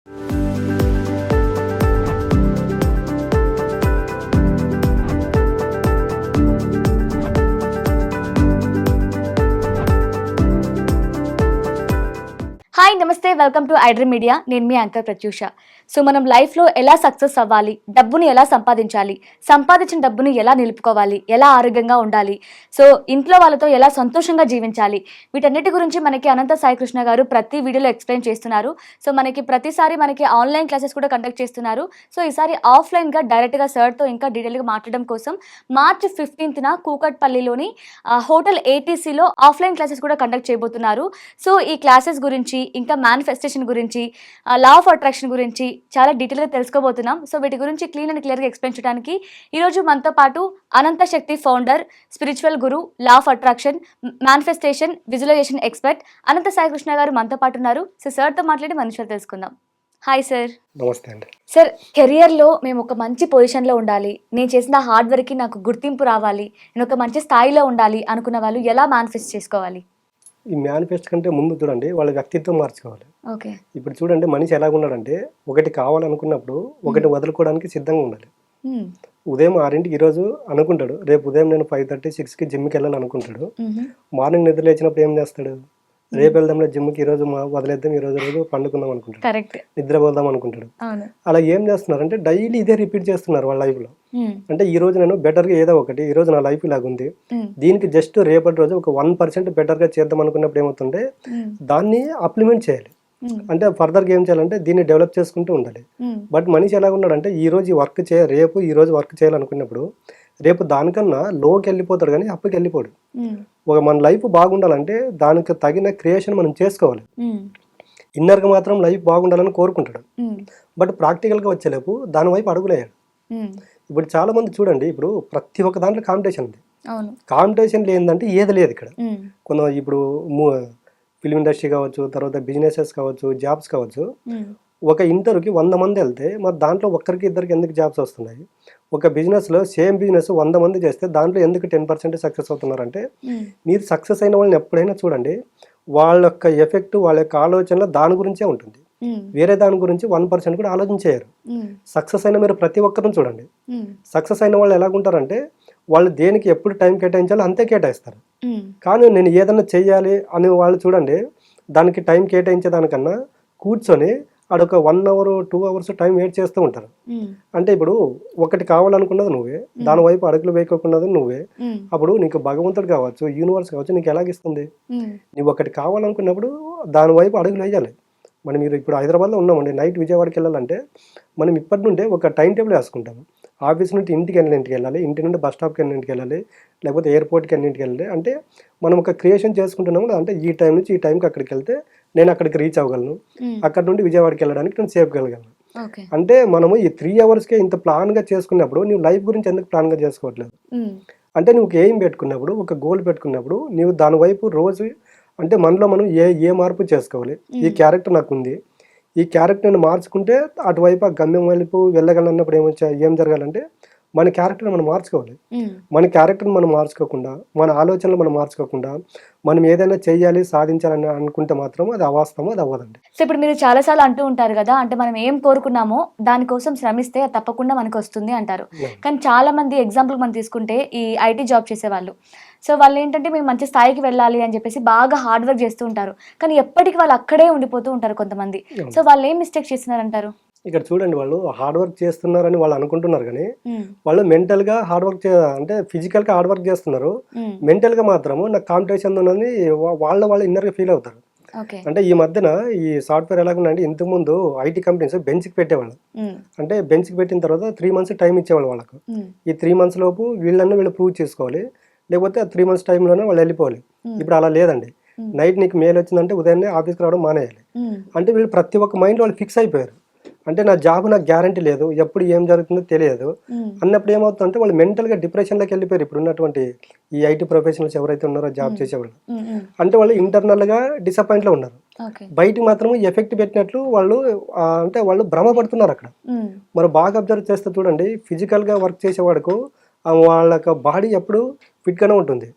Hi నమస్తే, welcome to iDream media. నేను మీ anchor Pratyusha. So మనం లైఫ్లో ఎలా సక్సెస్ అవ్వాలి, డబ్బుని ఎలా సంపాదించాలి, సంపాదించిన డబ్బుని ఎలా నిలుపుకోవాలి, ఎలా ఆరోగ్యంగా ఉండాలి, సో ఇంట్లో వాళ్ళతో ఎలా సంతోషంగా జీవించాలి, వీటన్నిటి గురించి మనకి అనంత సాయి కృష్ణ గారు ప్రతి వీడియోలో ఎక్స్ప్లెయిన్ చేస్తున్నారు. సో మనకి ప్రతిసారి మనకి ఆన్లైన్ క్లాసెస్ కూడా కండక్ట్ చేస్తున్నారు. సో ఈసారి ఆఫ్లైన్గా డైరెక్ట్గా సార్తో ఇంకా డీటెయిల్గా మాట్లాడడం కోసం మార్చి 15న కూకట్పల్లిలోని హోటల్ ఏటీసీలో ఆఫ్లైన్ క్లాసెస్ కూడా కండక్ట్ చేయబోతున్నారు. సో ఈ క్లాసెస్ గురించి, ఇంకా మేనిఫెస్టేషన్ గురించి, లా ఆఫ్ అట్రాక్షన్ గురించి చాలా డీటెయిల్గా తెలుసుకోబోతున్నాం. సో వీటి గురించి క్లీన్ అండ్ క్లియర్గా ఎక్స్ప్లెయిన్ చేయడానికి ఈరోజు మనతో పాటు Anantha Shakti founder, spiritual guru, law of attraction, manifestation, visualisation expert Anantha Sai Krishna గారు మనతో పాటు ఉన్నారు. సో సార్తో మాట్లాడి మన విషయాలు తెలుసుకుందాం. Hi sir. నమస్తే అండి. సార్, కెరియర్లో మేము ఒక మంచి పొజిషన్లో ఉండాలి, నేను చేసిన హార్డ్ వర్క్కి నాకు గుర్తింపు రావాలి, నేను ఒక మంచి స్థాయిలో ఉండాలి అనుకున్న వాళ్ళు ఎలా మేనిఫెస్ట్ చేసుకోవాలి? ఈ మేనిఫెస్ట్ కంటే ముందు చూడండి, వాళ్ళ వ్యక్తిత్వం మార్చుకోవాలి. ఓకే. ఇప్పుడు చూడండి, మనిషి ఎలాగున్నాడంటే ఒకటి కావాలనుకున్నప్పుడు ఒకటి వదులుకోవడానికి సిద్ధంగా ఉండాలి. ఉదయం 6ంటికి ఈరోజు అనుకుంటాడు, రేపు ఉదయం నేను 5:30, 6కి జిమ్కి వెళ్ళాలి అనుకుంటాడు. మార్నింగ్ నిద్ర లేచినప్పుడు ఏం చేస్తాడు, రేపు వెళ్దాంలే జిమ్కి, ఈరోజు వదిలేద్దాం, రోజు పండుకుందాం అనుకుంటాడు, నిద్ర పోదాం అనుకుంటాడు. అలా ఏం చేస్తున్నారంటే డైలీ ఇదే రిపీట్ చేస్తున్నారు వాళ్ళ లైఫ్లో. అంటే ఈ రోజు నేను బెటర్గా ఏదో ఒకటి, ఈ రోజు నా లైఫ్ ఇలాగ ఉంది, దీనికి జస్ట్ రేపటి రోజు ఒక 1% బెటర్గా చేద్దాం అనుకున్నప్పుడు ఏమవుతుంటే దాన్ని అప్లిమెంట్ చేయాలి. అంటే ఫర్దర్గా ఏం చేయాలంటే దీన్ని డెవలప్ చేసుకుంటూ ఉండాలి. బట్ మనిషి ఎలా ఉన్నాడంటే ఈ రోజు ఈ వర్క్ రేపు ఈ రోజు వర్క్ చేయాలనుకున్నప్పుడు రేపు దానికన్నా లోకి వెళ్ళిపోతాడు, కానీ అప్పకి వెళ్ళిపోడు. మన లైఫ్ బాగుండాలంటే దానికి తగిన క్రియేషన్ మనం చేసుకోవాలి. ఇన్నర్గా మాత్రం లైఫ్ బాగుండాలని కోరుకుంటాడు, బట్ ప్రాక్టికల్గా వచ్చేలేపు దాని వైపు అడుగులేయాడు. ఇప్పుడు చాలా మంది చూడండి, ఇప్పుడు ప్రతి ఒక్క దాంట్లో కాంపిటీషన్ ఉంది. కాంపిటీషన్ లేదంటే ఏది లేదు ఇక్కడ. ఇప్పుడు ఫిల్మ్ ఇండస్ట్రీ కావచ్చు, తర్వాత బిజినెసెస్ కావచ్చు, జాబ్స్ కావచ్చు. ఒక ఇంటర్వ్యూకి 100 మంది వెళ్తే మరి దాంట్లో ఒక్కరికి ఇద్దరికి ఎందుకు జాబ్స్ వస్తున్నాయి? ఒక బిజినెస్లో సేమ్ బిజినెస్ 100 మంది చేస్తే దాంట్లో ఎందుకు 10% సక్సెస్ అవుతున్నారంటే, మీరు సక్సెస్ అయిన వాళ్ళని ఎప్పుడైనా చూడండి, వాళ్ళ యొక్క ఎఫెక్ట్, వాళ్ళ యొక్క ఆలోచనలో దాని గురించే ఉంటుంది. వేరే దాని గురించి 1% కూడా ఆలోచించారు. సక్సెస్ అయిన మీరు ప్రతి ఒక్కరిని చూడండి, సక్సెస్ అయిన వాళ్ళు ఎలాగుంటారంటే వాళ్ళు దేనికి ఎప్పుడు టైం కేటాయించాలో అంతే కేటాయిస్తారు. కానీ నేను ఏదన్నా చెయ్యాలి అని వాళ్ళు చూడండి, దానికి టైం కేటాయించేదానికన్నా కూర్చొని అదొక 1 hour 2 hours టైం వెయిట్ చేస్తూ ఉంటారు. అంటే ఇప్పుడు ఒకటి కావాలనుకున్నది నువ్వే, దాని వైపు అడుగులు వేయకున్నది నువ్వే. అప్పుడు నీకు భగవంతుడు కావచ్చు, యూనివర్స్ కావచ్చు, నీకు ఎలాగిస్తుంది? నువ్వు ఒకటి కావాలనుకున్నప్పుడు దాని వైపు అడుగులు వేయాలి. మీరు ఇప్పుడు హైదరాబాద్లో ఉన్నామండి, నైట్ విజయవాడకి వెళ్ళాలంటే మనం ఇప్పటి నుండే ఒక టైం టేబుల్ వేసుకుంటాము. ఆఫీస్ నుండి ఇంటికి వెళ్ళాలి, ఇంటి నుండి బస్ స్టాప్కి ఎన్నింటికి వెళ్ళాలి, లేకపోతే ఎయిర్పోర్ట్కి ఎన్నింటికి వెళ్ళాలి. అంటే మనం ఒక క్రియేషన్ చేసుకుంటున్నాము. అంటే ఈ టైం నుంచి ఈ టైంకి అక్కడికి వెళ్తే నేను అక్కడికి రీచ్ అవ్వగలను, అక్కడ నుండి విజయవాడకి వెళ్ళడానికి నేను సేఫ్ వెళ్ళగలను. అంటే మనము ఈ 3 hours ఇంత ప్లాన్గా చేసుకున్నప్పుడు నువ్వు లైఫ్ గురించి ఎందుకు ప్లాన్గా చేసుకోవట్లేదు? అంటే నువ్వు ఎయిమ్ పెట్టుకున్నప్పుడు, ఒక గోల్ పెట్టుకున్నప్పుడు నువ్వు దాని వైపు రోజు, అంటే మనలో మనం ఏ మార్పు చేసుకోవాలి. ఈ క్యారెక్టర్ నాకు ఉంది, ఈ క్యారెక్టర్ని మార్చుకుంటే అటువైపు ఆ గమ్యం వైపు వెళ్ళగలన్నప్పుడు ఏం జరగాలంటే మన క్యారెక్టర్ని మనం మార్చుకోవాలి. మన క్యారెక్టర్ని మనం మార్చుకోకుండా, మన ఆలోచనలు మనం మార్చుకోకుండా మనం ఏదైనా చెయ్యాలి, సాధించాలని అనుకుంటే మాత్రం అది అవాస్తవం, అది అవ్వదండి. సో ఇప్పుడు మీరు చాలాసార్లు అంటూ ఉంటారు కదా, అంటే మనం ఏం కోరుకున్నామో దానికోసం శ్రమిస్తే అది తప్పకుండా మనకు వస్తుంది అంటారు. కానీ చాలా మంది ఎగ్జాంపుల్ మనం తీసుకుంటే ఈ ఐటీ జాబ్ చేసేవాళ్ళు, సో వాళ్ళు ఏంటంటే మేము మంచి స్థాయికి వెళ్ళాలి అని చెప్పేసి బాగా హార్డ్ వర్క్ చేస్తూ ఉంటారు, కానీ ఎప్పటికీ వాళ్ళు అక్కడే ఉండిపోతూ ఉంటారు కొంతమంది. సో వాళ్ళు ఏం మిస్టేక్ చేస్తున్నారంటారు? ఇక్కడ చూడండి, వాళ్ళు హార్డ్ వర్క్ చేస్తున్నారని వాళ్ళు అనుకుంటున్నారు, కానీ వాళ్ళు మెంటల్గా హార్డ్ వర్క్ అంటే ఫిజికల్గా హార్డ్ వర్క్ చేస్తున్నారు, మెంటల్గా మాత్రము నాకు కాంపిటీషన్ ఉన్నది వాళ్ళు ఇన్నర్గా ఫీల్ అవుతారు. అంటే ఈ మధ్యన ఈ సాఫ్ట్వేర్ ఎలాగుందంటే, ఇంతకు ముందు ఐటీ కంపెనీస్ బెంచ్కి పెట్టేవాళ్ళు. అంటే బెంచ్కి పెట్టిన తర్వాత 3 months టైం ఇచ్చేవాళ్ళు వాళ్ళకు. ఈ 3 months లోపు వీళ్ళు ప్రూవ్ చేసుకోవాలి, లేకపోతే 3 months టైంలోనే వాళ్ళు వెళ్ళిపోవాలి. ఇప్పుడు అలా లేదండి. నైట్ నీకు మెయిల్ వచ్చిందంటే ఉదయాన్నే ఆఫీస్కి రావడం మానేయాలి. అంటే వీళ్ళు ప్రతి ఒక్క మైండ్ వాళ్ళు ఫిక్స్ అయిపోయారు. అంటే నా జాబ్ నాకు గ్యారంటీ లేదు, ఎప్పుడు ఏం జరుగుతుందో తెలియదు అన్నప్పుడు ఏమవుతుందంటే వాళ్ళు మెంటల్గా డిప్రెషన్లోకి వెళ్ళిపోయారు. ఇప్పుడు ఉన్నటువంటి ఈ ఐటీ ప్రొఫెషనల్స్ ఎవరైతే ఉన్నారో జాబ్ చేసేవాళ్ళు, అంటే వాళ్ళు ఇంటర్నల్గా డిసప్పాయింట్లో ఉన్నారు. బయటికి మాత్రం ఎఫెక్ట్ పెట్టినట్లు వాళ్ళు అంటే వాళ్ళు భ్రమపడుతున్నారు అక్కడ. మరి బాగా అబ్జర్వ్ చేస్తే చూడండి, ఫిజికల్గా వర్క్ చేసేవాడుకు వాళ్ళ బాడీ ఎప్పుడు ఫిట్గానే ఉంటుంది.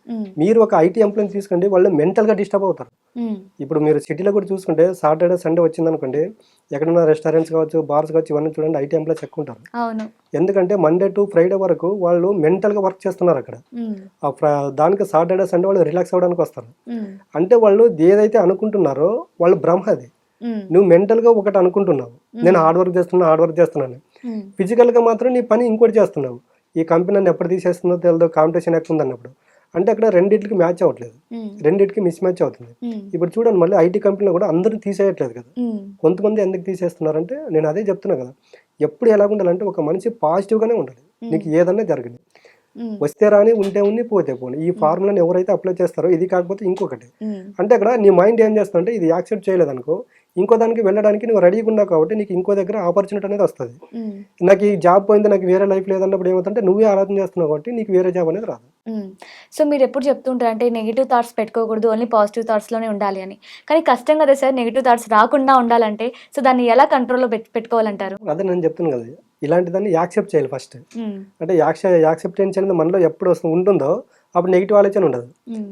మీరు ఒక ఐటీ ఎంప్లాయీని తీసుకోండి, వాళ్ళు మెంటల్గా డిస్టర్బ్ అవుతారు. ఇప్పుడు మీరు సిటీలో కూడా చూసుకుంటే సాటర్డే సండే వచ్చిందనుకోండి, ఎక్కడైనా రెస్టారెంట్స్ కావచ్చు, బార్స్ కావచ్చు, ఇవన్నీ చూడండి ఐటీ ఎంప్లాయీస్ ఎక్కువ ఉంటారు. ఎందుకంటే మండే టు ఫ్రైడే వరకు వాళ్ళు మెంటల్గా వర్క్ చేస్తున్నారు అక్కడ. దానికి సాటర్డే సండే వాళ్ళు రిలాక్స్ అవ్వడానికి వస్తారు. అంటే వాళ్ళు ఏదైతే అనుకుంటున్నారో వాళ్ళు బ్రహ్మ అది. నువ్వు మెంటల్గా ఒకటి అనుకుంటున్నావు, నేను హార్డ్ వర్క్ చేస్తున్నాను, ఫిజికల్గా మాత్రం నీ పని ఇంకోటి చేస్తున్నావు. ఈ కంపెనీ నన్ను ఎప్పుడు తీసేస్తుందో తెలియదు, కాంపిటీషన్ ఎక్కువ ఉంది అన్నప్పుడు అంటే అక్కడ రెండింటికి మ్యాచ్ అవ్వట్లేదు, రెండింటికి మిస్ మ్యాచ్ అవుతుంది. ఇప్పుడు చూడండి మళ్ళీ ఐటీ కంపెనీలో కూడా అందరూ తీసేయట్లేదు కదా, కొంతమంది ఎందుకు తీసేస్తున్నారంటే నేను అదే చెప్తున్నా కదా, ఎప్పుడు ఎలా ఉండాలంటే ఒక మనిషి పాజిటివ్గానే ఉండాలి. నీకు ఏదన్నా జరగదు, వస్తే రాని, ఉంటే ఉన్ని, పోతే పోని. ఈ ఫార్ములాని ఎవరైతే అప్లై చేస్తారో ఇది కాకపోతే ఇంకొకటి అంటే అక్కడ నీ మైండ్ ఏం చేస్తుందంటే ఇది యాక్సెప్ట్ చేయలేదు అనుకో, ఇంకో దానికి వెళ్ళడానికి నువ్వు రెడీగా ఉన్నావు కాబట్టి నీకు ఇంకో దగ్గర ఆపర్చునిటీ అనేది వస్తుంది. నాకు ఈ జాబ్ పోయింది, నాకు వేరే లైఫ్ లేదన్నప్పుడు ఏమవుతుంటే నువ్వే ఆలోచన చేస్తున్నావు కాబట్టి నీకు వేరే జాబ్ అనేది రాదు. సో మీరు ఎప్పుడు చెప్తుంటారు అంటే నెగిటివ్ థాట్స్ పెట్టుకోకూడదు, ఓన్లీ పాజిటివ్ థాట్స్లోనే ఉండాలి అని. కానీ కష్టం కదా సార్ నెగిటివ్ థాట్స్ రాకుండా ఉండాలంటే. సో దాన్ని ఎలా కంట్రోల్లో పెట్టుకోవాలంటారు? అదే నేను చెప్తున్నాను కదా, ఇలాంటి దాన్ని యాక్సెప్ట్ చేయాలి ఫస్ట్. అంటే యాక్సెప్టెన్స్ అనేది మనలో ఎప్పుడు ఉంటుందో అప్పుడు నెగిటివ్ ఆలోచన ఉండదు.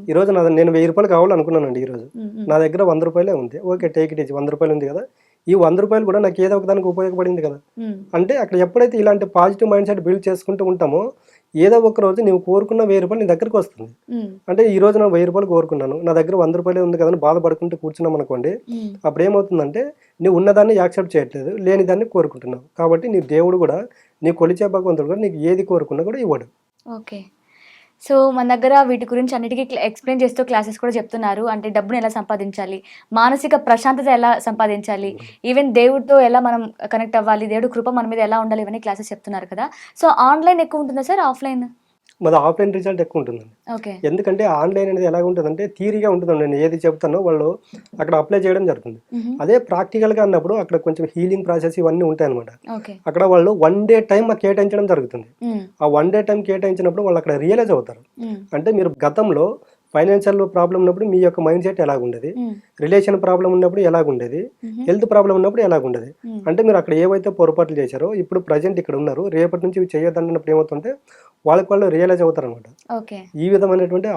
ఈ రోజు నేను 1000 రూపాయలు కావాలనుకున్నానండి, ఈ రోజు నా దగ్గర 100 రూపాయలే ఉంది, ఓకే టేక్ ఇట్ ఈజ్, 100 రూపాయలు ఉంది కదా, ఈ 100 రూపాయలు కూడా నాకు ఏదో ఒక దానికి ఉపయోగపడింది కదా. అంటే అక్కడ ఎప్పుడైతే ఇలాంటి పాజిటివ్ మైండ్ సెట్ బిల్డ్ చేసుకుంటూ ఉంటామో ఏదో ఒక రోజు నువ్వు కోరుకున్న 1000 రూపాయలు నీ దగ్గరకు వస్తుంది. అంటే ఈ రోజు నేను 1000 రూపాయలు కోరుకున్నాను, నా దగ్గర 100 రూపాయలే ఉంది కదా అని బాధపడుకుంటూ కూర్చున్నాం అనుకోండి, అప్పుడు ఏమవుతుందంటే నువ్వు ఉన్నదాన్ని యాక్సెప్ట్ చేయట్లేదు, లేని దాన్ని కోరుకుంటున్నావు. కాబట్టి నీ దేవుడు కూడా, నీ కొలిచే భగవంతుడు కూడా నీకు ఏది కోరుకున్నా కూడా ఇవ్వడు. ఓకే. సో మన దగ్గర వీటి గురించి అన్నిటికీ ఎక్స్ప్లెయిన్ చేస్తూ క్లాసెస్ కూడా చెప్తున్నారు. అంటే డబ్బును ఎలా సంపాదించాలి, మానసిక ప్రశాంతత ఎలా సంపాదించాలి, ఈవెన్ దేవుడితో ఎలా మనం కనెక్ట్ అవ్వాలి, దేవుడి కృప మన మీద ఎలా ఉండాలి, ఇవన్నీ క్లాసెస్ చెప్తున్నారు కదా. సో ఆన్లైన్ ఎక్కువ ఉంటుందా సార్, ఆఫ్లైన్? మాది ఆఫ్లైన్ రిజల్ట్ ఎక్కువ ఉంటుందండి. ఎందుకంటే ఆన్లైన్ అనేది ఎలా ఉంటుందంటే థియరీగా ఉంటుందండి, నేను ఏది చెప్తానో వాళ్ళు అక్కడ అప్లై చేయడం జరుగుతుంది. అదే ప్రాక్టికల్గా అన్నప్పుడు అక్కడ కొంచెం హీలింగ్ ప్రాసెస్ ఇవన్నీ ఉంటాయి అనమాట. అక్కడ వాళ్ళు 1 డే టైం కేటాయించడం జరుగుతుంది. ఆ 1 డే టైం కేటాయించినప్పుడు వాళ్ళు అక్కడ రియలైజ్ అవుతారు. అంటే మీరు గతంలో ఫైనాన్షియల్ ప్రాబ్లం ఉన్నప్పుడు మీ యొక్క మైండ్ సెట్ ఎలాగుండేది, రిలేషన్ ప్రాబ్లం ఉన్నప్పుడు ఎలాగుండేది, హెల్త్ ప్రాబ్లం ఉన్నప్పుడు ఎలాగుండేది. అంటే మీరు అక్కడ ఏవైతే పొరపాట్లు చేశారో ఇప్పుడు ప్రజెంట్ ఇక్కడ ఉన్నారు, రేపటి నుంచి ఇవి చేయొద్దన్నప్పుడు ఏమవుతుంటే వాళ్ళు రియలైజ్ అవుతారు అనమాట. ఈ విధమైనటువంటి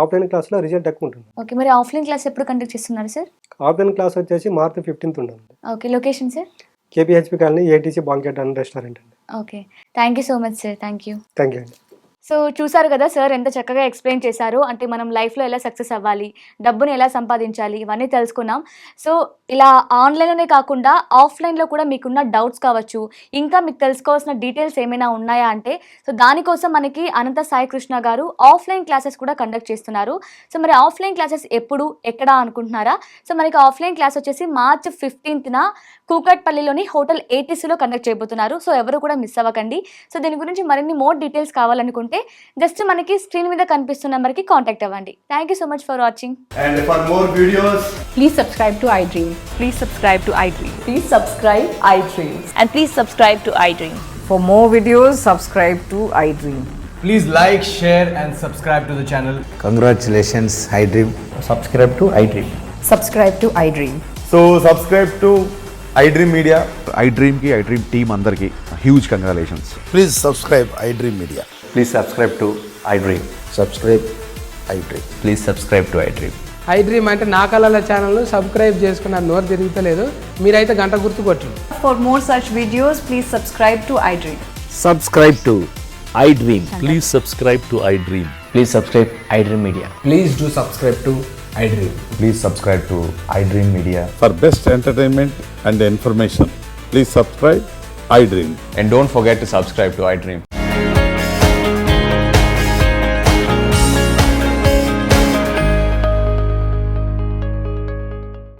ఆఫ్లైన్ క్లాస్ లో రిజల్ట్ ఎక్కువ ఉంటుంది. ఓకే, మరి ఆఫ్లైన్ క్లాస్ ఎప్పుడు కండక్ట్ చేస్తున్నారు సార్? ఆఫ్లైన్ క్లాస్ వచ్చేసి మార్చ్ 15th ఉంటుంది. Okay, location sir? KPHP colony, ATC banquet and restaurant అండి. Okay, thank you so much sir. Thank you అండి. సో చూసారు కదా సార్ ఎంత చక్కగా ఎక్స్ప్లెయిన్ చేశారు. అంటే మనం లైఫ్లో ఎలా సక్సెస్ అవ్వాలి, డబ్బుని ఎలా సంపాదించాలి, ఇవన్నీ తెలుసుకున్నాం. సో ఇలా ఆన్లైన్లోనే కాకుండా ఆఫ్లైన్లో కూడా మీకున్న డౌట్స్ కావచ్చు, ఇంకా మీకు తెలుసుకోవాల్సిన డీటెయిల్స్ ఏమైనా ఉన్నాయా అంటే, సో దానికోసం మనకి అనంత సాయి కృష్ణ గారు ఆఫ్లైన్ క్లాసెస్ కూడా కండక్ట్ చేస్తున్నారు. సో మరి ఆఫ్లైన్ క్లాసెస్ ఎప్పుడు, ఎక్కడ అనుకుంటున్నారా? సో మనకి ఆఫ్లైన్ క్లాస్ వచ్చేసి మార్చ్ 15th కూకట్పల్లిలోని హోటల్ ATCలో కండక్ట్ చేయబోతున్నారు. సో ఎవరు కూడా మిస్ అవ్వకండి. సో దీని గురించి మరిన్ని మోర్ డీటెయిల్స్ కావాలనుకుంటే జస్ట్ మనకి స్క్రీన్ మీద కనిపిస్తున్న నెంబర్కి కాంటాక్ట్ అవ్వండి. Thank you so much for watching. And for more videos, please subscribe to iDream. Please subscribe to iDream. Please subscribe iDream. And please subscribe to iDream. For more videos, subscribe to iDream. please like, share and subscribe to the channel. Congratulations, iDream. Subscribe to iDream. Subscribe to iDream. So subscribe to iDream Media. iDream की iDream team अंदर की huge congratulations. Please subscribe iDream Media. Please subscribe to iDream. Subscribe iDream. Please subscribe to iDream. iDream అంటే నా కళల channel subscribe చేసుకున్న నోరు తిరుగుతలేదు, మీరైతే గంట గుర్తు కొట్టండి. For more such videos, please subscribe to iDream. Subscribe to iDream. Please subscribe to iDream. Please subscribe iDream Media. Please do subscribe to iDream. Please subscribe to iDream Media. For best entertainment and information, please subscribe iDream. And don't forget to subscribe to iDream.